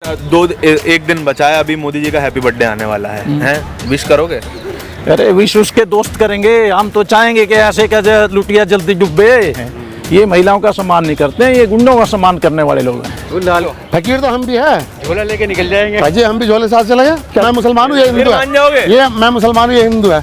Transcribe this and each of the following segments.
एक दिन बचा है, अभी मोदी जी का हैप्पी बर्थडे आने वाला है, हैं? विश करोगे? अरे विश उसके दोस्त करेंगे, हम तो चाहेंगे कि ऐसे क्या लुटिया जल्दी डूबे। ये महिलाओं का सम्मान नहीं करते हैं, ये गुंडों का सम्मान करने वाले लोग हैं। फकीर तो हम भी है, झोला लेके निकल जाएंगे। भाई हम भी झोले साथ चले गए। क्या मैं मुसलमान हूँ, ये हिंदू मान जाओगे? है, ये मैं मुसलमान हूँ, ये हिंदू है।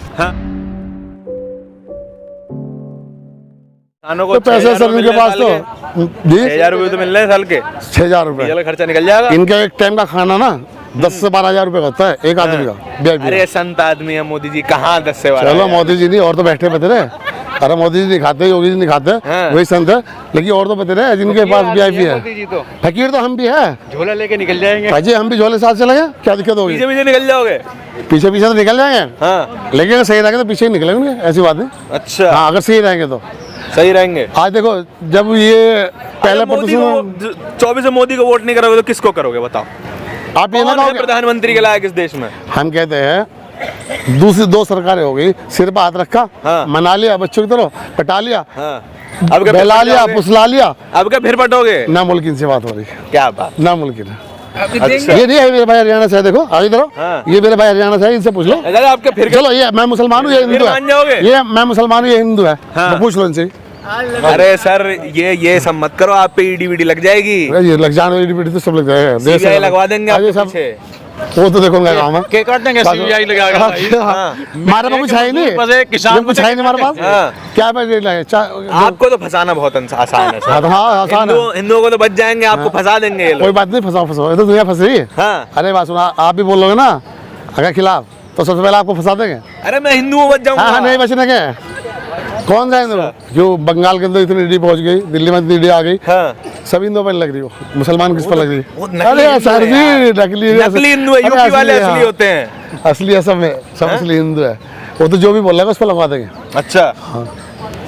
तो पैसे सर इनके पास तो जी 6,000 रुपये तो मिल रहे हैं साल के, 6,000 रुपए डीजल का खर्चा निकल जाएगा। इनका एक टाइम का खाना ना 10 से 12,000 रुपए का होता है एक आदमी का VIP। अरे संत आदमी है मोदी जी, कहाँ 10 से 12? चलो मोदी जी नहीं, और तो बैठे बते रहे। अरे मोदी जी नहीं खाते, योगी जी नहीं खाते, वही संत है, लेकिन और तो बते रहे जिनके पास VIP है। तो फकीर तो हम भी है, झोला लेके निकल जाएंगे। भाजी हम भी झोले साथ चले गए। क्या दिक्कत होगी? पीछे पीछे निकल जाओगे? पीछे पीछे तो निकल जाएंगे, हाँ। लेकिन अगर सही रहेंगे तो पीछे ही निकलेंगे, ऐसी बात नहीं। अच्छा, हाँ अगर सही रहेंगे तो सही रहेंगे। आज देखो जब ये पहले मोदी को 24 में मोदी को वोट नहीं करोगे तो किसको करोगे बताओ? आप ये ना कौन है कहोगे प्रधानमंत्री के लायक इस देश में? हम कहते हैं दूसरी 2 सरकारें हो गई, सिर पर हाथ रखा, हाँ। मना लिया बच्चों की तरह, पटा लिया, हाँ। अब क्या बहला फिर लिया, पटोगे? फुसला लिया, अब क्या फिर पटोगे? ना मुल्किन से बात हो रही, क्या बात? ना मुल्किन है। अच्छा। ये नहीं है मेरे भाई हरियाणा से है, देखो आगे इधर आओ। हाँ। ये मेरे भाई हरियाणा से है, इनसे पूछ लो। दादा आपके फिर चलो ये मैं मुसलमान हूँ, ये हिंदू मान जाओगे? है, ये मैं मुसलमान हूँ, ये हिंदू है, हाँ। तो पूछ लो इनसे। अरे सर ये सब मत करो, आप पे ईडी वीडी लग जाएगी। अरे ये लग जाने वाली तो सब लग जाएगा, देश CBI लगवा देंगे आगे आपके सब, पीछे। वो तो देखो मैं काम है। के कर देंगे CBI लगाएगा। हमारे पास कुछ है ही नहीं, बस एक किसान कुछ है ही नहीं हमारे पास। हाँ। क्या पैसे लगे? आपको तो फंसाना बहुत आसान है सर। हाँ आसान है, हिंदुओं को तो बच जाएंगे, आपको फंसा देंगे ये कोई लोग। बात नहीं, फंसाओ फंसाओ, ये तो दुनिया फंस रही है। हाँ। अरे बात सुना, आप भी बोलोगे ना अगर खिलाफ तो सबसे पहले आपको फंसा देंगे। अरे मैं हिंदू हूँ, बच हाँ हाँ जाऊंगा। नहीं बचने के कौन सा हिंदू? जो बंगाल के अंदर इतनी ईडी पहुंच गई, दिल्ली में इतनी ईडी आ गई, हाँ। सब हिंदू पर लग रही हो, मुसलमान किस पर लग रही वो है? नकली अरे हिंदू सर है जी नकली नकली हिंदू है, अरे यूपी वाले है, असली हाँ। होते हैं। असली है सब में, सब असली हिंदू है। वो तो जो भी बोलेगा उस पर लगवा देंगे। अच्छा,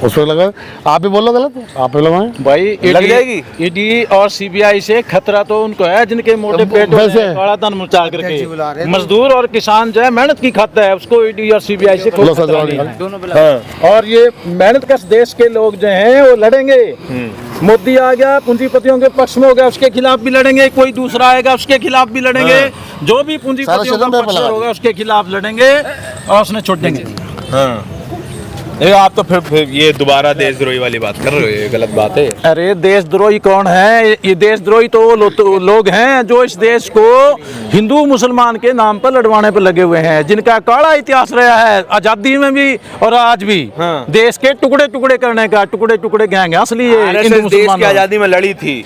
उस पर लगा, आप भी बोलो गलत, आप भी लगवाएं। भाई लग जाएगी। ईडी और CBI से खतरा तो उनको है जिनके मोटे पेट वैसे। काला धन मचा करके। मजदूर और किसान जो है मेहनत की खाता है, उसको ईडी और CBI से कोई लो सर, खतरा जवाब नहीं है। हाँ। और ये मेहनत कश देश के लोग जो हैं वो लड़ेंगे। मोदी आ गया पूंजीपतियों के पक्ष में हो गया, उसके खिलाफ भी लड़ेंगे, कोई दूसरा आएगा उसके खिलाफ भी लड़ेंगे, जो भी पूंजीपतियों का पक्ष होगा उसके खिलाफ लड़ेंगे और उसने छोड़ देंगे। हाँ। ये आप तो फिर ये दोबारा देशद्रोही वाली बात कर रहे हो, ये गलत बात है। अरे देशद्रोही कौन है? ये देशद्रोही तो वो लोग हैं जो इस देश को हिंदू मुसलमान के नाम पर लड़वाने पर लगे हुए हैं, जिनका काला इतिहास रहा है आजादी में भी और आज भी। हाँ। देश के टुकड़े टुकड़े करने का, टुकड़े टुकड़े गैंग है असली ये हिंदू देश मुसलमान। की आजादी में लड़ी थी।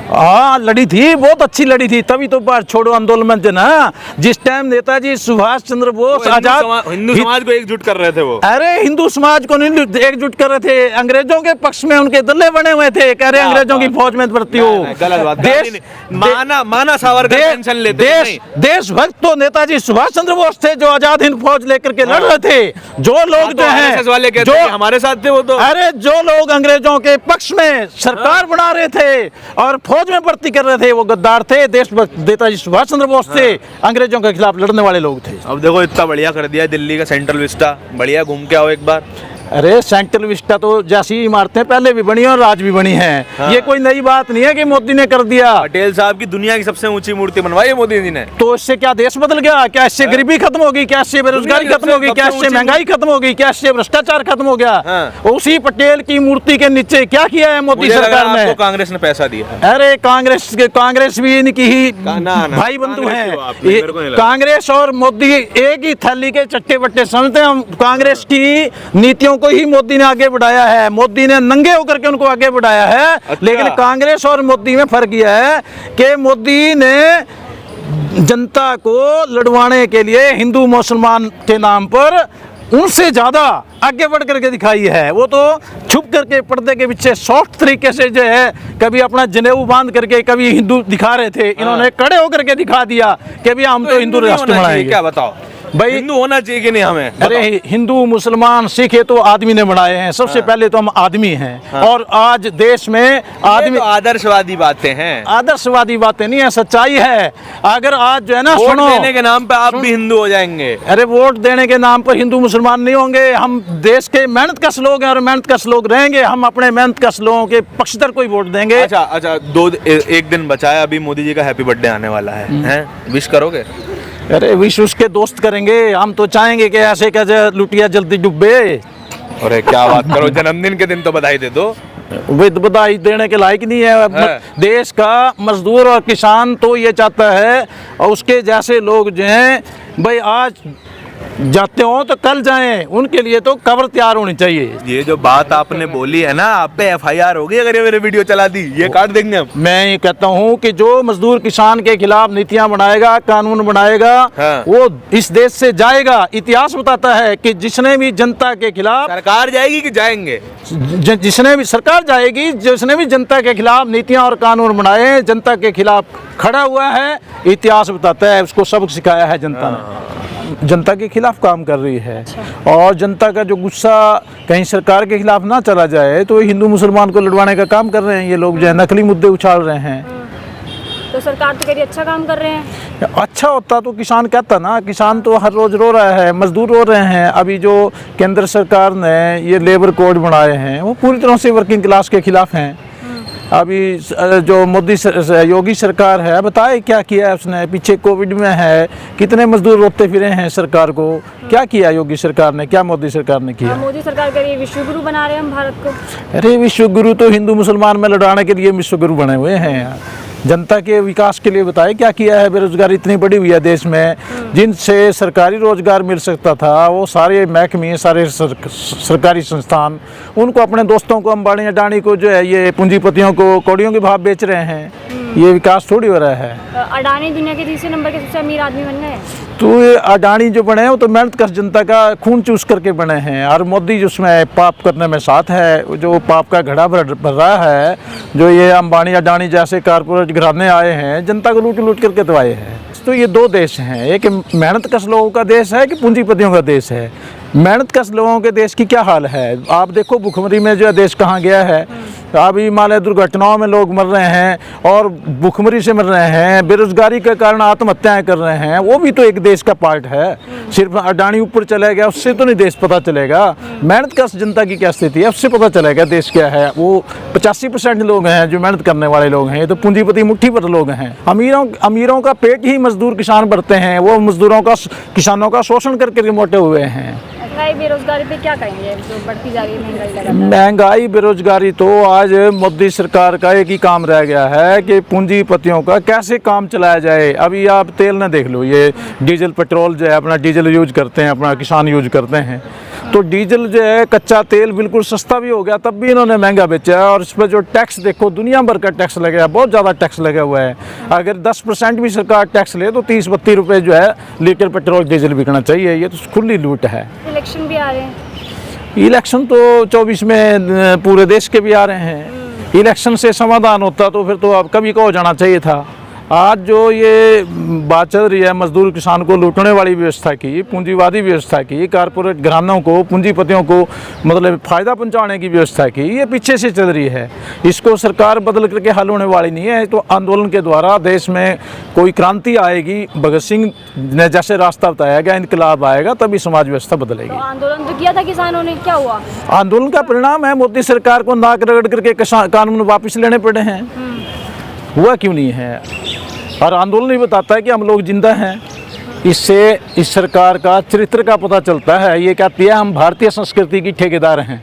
हाँ लड़ी थी, बहुत अच्छी लड़ी थी, तभी तो भारत छोड़ो आंदोलन में थे ना, जिस टाइम नेताजी सुभाष चंद्र बोस आजाद हिंदू समाज को एकजुट कर रहे थे वो। अरे हिंदू समाज को नहीं एकजुट कर रहे थे, अंग्रेजों के पक्ष में उनके दल्ले बने हुए थे, कह रहे अंग्रेजों की फौज में भर्ती हो। गलत बात। देश माना सावरकर पेंशन लेते थे। देशभक्त तो नेताजी सुभाष चंद्र बोस थे जो आजाद हिंद फौज लेकर के लड़ रहे थे। जो लोग जो हैं RSS वाले कहते जो हैं कि हमारे साथ थे वो तो। अरे जो लोग अंग्रेजों के पक्ष में सरकार बना रहे थे और फौज में भर्ती कर रहे थे वो गद्दार थे, देशभक्त नेताजी सुभाष चंद्र बोस थे, अंग्रेजों के खिलाफ लड़ने वाले लोग थे। अब देखो इतना बढ़िया कर दिया दिल्ली का सेंट्रल विस्टा, बढ़िया घूम के आओ एक बार। अरे सेंट्रल विस्टा तो जैसी इमारतें पहले भी बनी और आज भी बनी हैं। हाँ। ये कोई नई बात नहीं है कि मोदी ने कर दिया। पटेल साहब की दुनिया की सबसे ऊंची मूर्ति बनवाई है मोदी जी ने। तो इससे क्या देश बदल गया? क्या इससे गरीबी खत्म होगी? क्या इससे बेरोजगारी खत्म होगी? क्या इससे महंगाई खत्म होगी? क्या इससे भ्रष्टाचार खत्म हो गया? हाँ। उसी पटेल की मूर्ति के नीचे क्या किया है मोदी सरकार ने? आपको कांग्रेस ने पैसा दिया। अरे कांग्रेस भी इनकी ही ना, भाई बंधु कांग्रेस हैं। क्यों आप? मेरे को नहीं लगा। कांग्रेस और मोदी एक ही थैली के चट्टे बट्टे समझते हैं हम। कांग्रेस की नीतियों को ही मोदी ने आगे बढ़ाया है, मोदी ने नंगे होकर के उनको आगे बढ़ाया है। अच्छा। लेकिन कांग्रेस और मोदी में फर्क यह है कि मोदी ने जनता को लड़वाने के लिए हिंदू मुसलमान के नाम पर उनसे ज्यादा आगे बढ़ करके दिखाई है। वो तो छुप करके पर्दे के पीछे सॉफ्ट तरीके से जो है कभी अपना जनेऊ बांध करके कभी हिंदू दिखा रहे थे, इन्होंने कड़े होकर के दिखा दिया कि भी हम तो हिंदू राष्ट्र बनाएंगे। क्या बताओ? भाई हिंदू होना चाहिए कि नहीं हमें? अरे हिंदू मुसलमान सिख ये तो आदमी ने बनाए हैं, सबसे पहले तो हम आदमी हैं। और आज देश में आदमी तो आदर्शवादी बातें हैं, आदर्शवादी बातें नहीं है, सच्चाई है। अगर आज जो है ना, वोट सुनो, देने के नाम पे आप भी हिंदू हो जाएंगे। अरे वोट देने के नाम पर हिंदू मुसलमान नहीं होंगे। हम देश के मेहनत कश लोग हैं और मेहनत कश लोग रहेंगे। हम अपने मेहनत कश लोगों के पक्षधर को ही वोट देंगे। अच्छा, एक दिन बचा है, अभी मोदी जी का हैप्पी बर्थडे आने वाला है, हैं? विश करोगे? अरे विश उसके दोस्त करेंगे, हम तो चाहेंगे कि ऐसे का लुटिया जल्दी डूबे। अरे क्या बात करो, जन्मदिन के दिन तो बधाई दे दो। बधाई देने के लायक नहीं है। देश का मजदूर और किसान तो ये चाहता है, और उसके जैसे लोग जो हैं भाई आज जाते हो तो कल जाएं, उनके लिए तो कब्र तैयार होनी चाहिए। ये जो बात आपने बोली है ना, आप पे FIR होगी अगर ये मेरे वीडियो चला दी, ये काट देंगे हम। मैं ये कहता हूँ कि जो मजदूर किसान के खिलाफ नीतियां बनाएगा, कानून बनाएगा, वो इस देश से जाएगा। इतिहास बताता है कि जिसने भी जनता के खिलाफ, सरकार जाएगी कि जाएंगे? जिसने भी सरकार जाएगी, जिसने भी जनता के खिलाफ नीतियां और कानून बनाए, जनता के खिलाफ खड़ा हुआ है, इतिहास बताता है, उसको सबक सिखाया है जनता ने। जनता के खिलाफ काम कर रही है। और जनता का जो गुस्सा कहीं सरकार के खिलाफ ना चला जाए, तो हिंदू मुसलमान को लड़वाने का काम कर रहे हैं ये लोग, जो है नकली मुद्दे उछाल रहे हैं। तो सरकार तो कह रही अच्छा काम कर रहे हैं। अच्छा होता तो किसान कहता ना, किसान तो हर रोज रो रहा है, मजदूर रो रहे हैं। अभी जो केंद्र सरकार ने ये लेबर कोड बनाए हैं, वो पूरी तरह से वर्किंग क्लास के खिलाफ हैं। अभी जो योगी सरकार है, बताए क्या किया है उसने? पीछे कोविड में है, कितने मजदूर रोते फिरे हैं सरकार को। क्या किया योगी सरकार ने, क्या मोदी सरकार ने किया? मोदी सरकार कह रही है विश्व गुरु बना रहे हैं हम भारत को। अरे विश्व गुरु तो हिंदू मुसलमान में लड़ाने के लिए विश्व गुरु बने हुए हैं यार। जनता के विकास के लिए बताए क्या किया है? बेरोजगारी इतनी बढ़ी हुई है देश में, जिनसे सरकारी रोजगार मिल सकता था, वो सारे महकमे, सारे सरकारी संस्थान उनको अपने दोस्तों को, अंबानी अडानी को, जो है ये पूंजीपतियों को कौड़ियों के भाव बेच रहे हैं। ये विकास थोड़ी हो रहा है। अडानी दुनिया के तीसरे नंबर के सबसे अमीर आदमी बन गए। तो ये अडानी जो बने हैं वो तो मेहनत कश जनता का खून चूस करके बने हैं। और मोदी जिसमें पाप करने में साथ है, जो पाप का घड़ा भर रहा है, जो ये अंबानी अडानी जैसे कारपोरेट घराने आए हैं, जनता को लूट लूट करके तो आए हैं। तो ये दो देश हैं, एक मेहनत कश लोगों का देश है कि पूंजीपतियों का देश है। मेहनत कश लोगों के देश की क्या हाल है आप देखो, भुखमरी में जो है देश कहाँ गया है। अभी हिमालय दुर्घटनाओं में लोग मर रहे हैं और भुखमरी से मर रहे हैं, बेरोजगारी के कारण आत्महत्याएं कर रहे हैं। वो भी तो एक देश का पार्ट है। सिर्फ अडानी ऊपर चला गया उससे तो नहीं देश पता चलेगा। मेहनत कश जनता की क्या स्थिति है उससे पता चलेगा देश क्या है। वो 85% लोग हैं जो मेहनत करने वाले लोग हैं, ये तो पूंजीपति मुट्ठी भर लोग हैं। अमीरों का पेट ही मजदूर किसान भरते हैं, वो मजदूरों का, किसानों का शोषण करके मोटे हुए हैं। बेरोजगारी पे क्या कहेंगे जो बढ़ती जा रही है महंगाई लगातार? महंगाई बेरोजगारी तो आज मोदी सरकार का एक ही काम रह गया है कि पूंजीपतियों का कैसे काम चलाया जाए। अभी आप तेल ना देख लो, ये डीजल पेट्रोल जो है अपना डीजल यूज करते हैं, अपना किसान यूज करते हैं, तो डीजल जो है कच्चा तेल बिल्कुल सस्ता भी हो गया, तब भी इन्होंने महंगा बेचा है। और इस पर जो टैक्स देखो, दुनिया भर का टैक्स लगा है, बहुत ज़्यादा टैक्स लगा हुआ है। अगर 10% भी सरकार टैक्स ले तो 30-32 रुपये जो है लीटर पेट्रोल डीजल बिकना चाहिए। ये तो खुली लूट है। इलेक्शन भी आ रहे हैं। इलेक्शन तो 24 में पूरे देश के भी आ रहे हैं। इलेक्शन से समाधान होता तो फिर तो अब कभी को हो जाना चाहिए था। आज जो ये बात चल रही है मजदूर किसान को लूटने वाली व्यवस्था की, पूंजीवादी व्यवस्था की, कारपोरेट घरानों को, पूंजीपतियों को मतलब फ़ायदा पहुंचाने की व्यवस्था की, ये पीछे से चल रही है। इसको सरकार बदल करके हल होने वाली नहीं है। तो आंदोलन के द्वारा देश में कोई क्रांति आएगी, भगत सिंह ने जैसे रास्ता बताया गया, इनकलाब आएगा, तभी समाज व्यवस्था बदलेगी। तो आंदोलन तो किया था किसानों ने, क्या हुआ? आंदोलन का परिणाम है मोदी सरकार को नाक रगड़ करके कानून वापस लेने पड़े हैं। हुआ क्यों नहीं है? और आंदोलन ही बताता है कि हम लोग जिंदा हैं। इससे इस सरकार का चरित्र का पता चलता है। ये कहती है हम भारतीय संस्कृति की ठेकेदार हैं,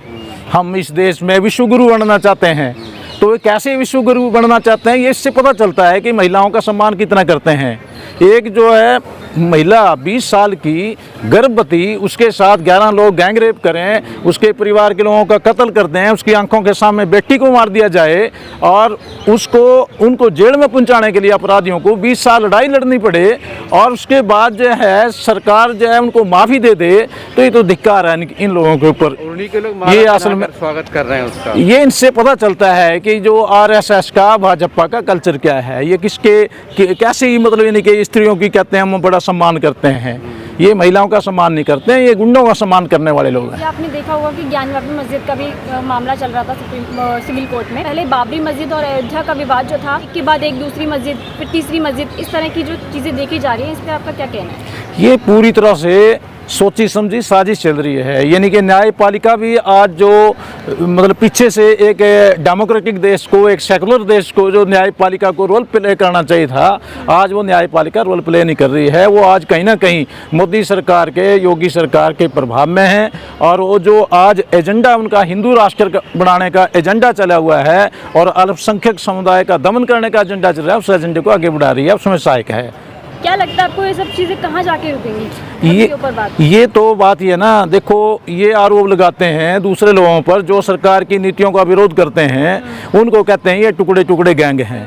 हम इस देश में विश्व गुरु बनना चाहते हैं। तो वे कैसे विश्व गुरु बनना चाहते हैं, ये इससे पता चलता है कि महिलाओं का सम्मान कितना करते हैं। एक जो है महिला 20 साल की गर्भवती, उसके साथ 11 लोग गैंग रेप करें, उसके परिवार के लोगों का कत्ल कर दें, उसकी आंखों के सामने बेटी को मार दिया जाए और उनको जेल में पहुंचाने के लिए अपराधियों को 20 साल लड़ाई लड़नी पड़े, और उसके बाद जो है सरकार जो है उनको माफ़ी दे दे, तो ये तो धिक्कार है इन लोगों के ऊपर। उन्हीं के लोग ये असल में स्वागत कर रहे हैं उसका। ये इनसे पता चलता है कि जो RSS का, भाजपा का कल्चर क्या है। ये किसके कैसे ही मतलब यानी कि स्त्रियों की कहते हैं हम बड़ा सम्मान करते हैं। ये महिलाओं का सम्मान नहीं करते हैं, ये गुंडों का सम्मान करने वाले लोग हैं। ये आपने देखा होगा कि ज्ञानवापी मस्जिद का भी मामला चल रहा था सिविल कोर्ट में। पहले बाबरी मस्जिद और अयोध्या का विवाद जो था, एक के बाद एक दूसरी मस्जिद, फिर तीसरी मस्जिद, इस तरह की जो चीज़ें देखी जा रही हैं, इस पर आपका क्या कहना है? ये पूरी तरह से सोची समझी साजिश चल रही है। यानी कि न्यायपालिका भी आज जो मतलब पीछे से एक डेमोक्रेटिक देश को, एक सेकुलर देश को जो न्यायपालिका को रोल प्ले करना चाहिए था, आज वो न्यायपालिका रोल प्ले नहीं कर रही है। वो आज कहीं ना कहीं मोदी सरकार के, योगी सरकार के प्रभाव में है। और वो जो आज एजेंडा उनका हिंदू राष्ट्र बनाने का एजेंडा चला हुआ है और अल्पसंख्यक समुदाय का दमन करने का एजेंडा चल रहा है, उस एजेंडे को आगे बढ़ा रही है, उसमें सहायक है। क्या लगता है आपको ये सब चीज़ें कहाँ जाके रुकेंगी? ये तो बात ये ना, देखो ये आरोप लगाते हैं दूसरे लोगों पर जो सरकार की नीतियों का विरोध करते हैं, उनको कहते हैं ये टुकड़े टुकड़े गैंग हैं।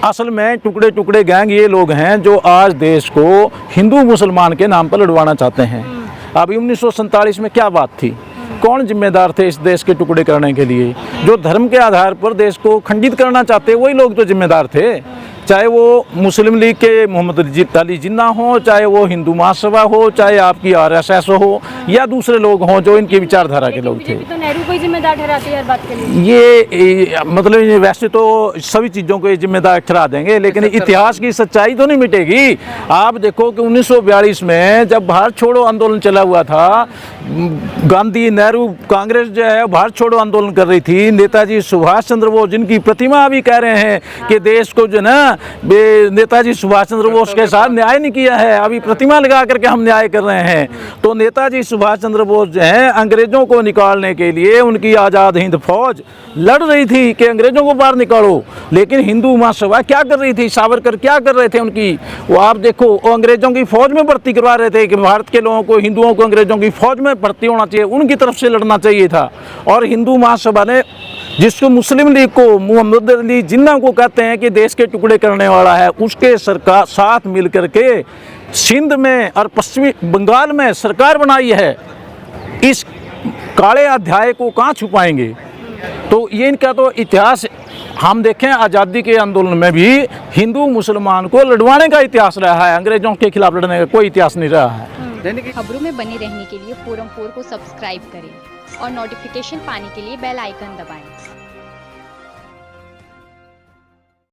असल में टुकड़े टुकड़े गैंग ये लोग हैं जो आज देश को हिंदू मुसलमान के नाम पर लड़वाना चाहते हैं। अभी 1947 में क्या बात थी? कौन जिम्मेदार थे इस देश के टुकड़े करने के लिए? जो धर्म के आधार पर देश को खंडित करना चाहते वही लोग तो जिम्मेदार थे। चाहे वो मुस्लिम लीग के मोहम्मद अली जिन्ना हो, चाहे वो हिंदू महासभा हो, चाहे आपकी आरएसएस हो, या दूसरे लोग हों जो इनकी विचारधारा के लोग थे। तो नेहरू को ही जिम्मेदार ठहराती है हर बात के लिए। ये मतलब वैसे तो सभी चीज़ों को जिम्मेदार ठहरा देंगे, लेकिन इतिहास की सच्चाई तो नहीं मिटेगी। आप देखो कि 1942 में जब भारत छोड़ो आंदोलन चला हुआ था, गांधी, नेहरू, कांग्रेस जो है भारत छोड़ो आंदोलन कर रही थी। नेताजी सुभाष चंद्र बोस, जिनकी प्रतिमा अभी कह रहे हैं कि देश को जो ना नेताजी सुभाष चंद्र बोस के साथ न्याय नहीं किया है, अभी प्रतिमा लगा करके हम न्याय कर रहे हैं। तो नेताजी सुभाष चंद्र बोस जो है अंग्रेजों को निकालने के लिए उनकी आज़ाद हिंद फौज लड़ रही थी कि अंग्रेजों को बाहर निकालो, लेकिन हिंदू महासभा क्या कर रही थी, सावरकर क्या कर रहे थे उनकी, वो आप देखो, वो अंग्रेजों की फौज में भर्ती करवा रहे थे कि भारत के लोगों को, हिंदुओं को अंग्रेजों की फौज में भर्ती होना चाहिए, उनकी तरफ से लड़ना चाहिए था। और हिंदू महासभा ने, जिसको मुस्लिम लीग को मोहम्मद अली जिन्ना को कहते हैं कि देश के टुकड़े करने वाला है, उसके सरकार साथ मिल करके सिंध में और पश्चिमी बंगाल में सरकार बनाई है। इस काले अध्याय को कहाँ छुपाएंगे? तो ये इनका तो इतिहास हम देखें, आज़ादी के आंदोलन में भी हिंदू मुसलमान को लड़वाने का इतिहास रहा है, अंग्रेजों के खिलाफ लड़ने का कोई इतिहास नहीं रहा है। खबरों में बने रहने के लिए फोरम 4 को सब्सक्राइब करें और नोटिफिकेशन पाने के लिए बेल आइकन दबाएं।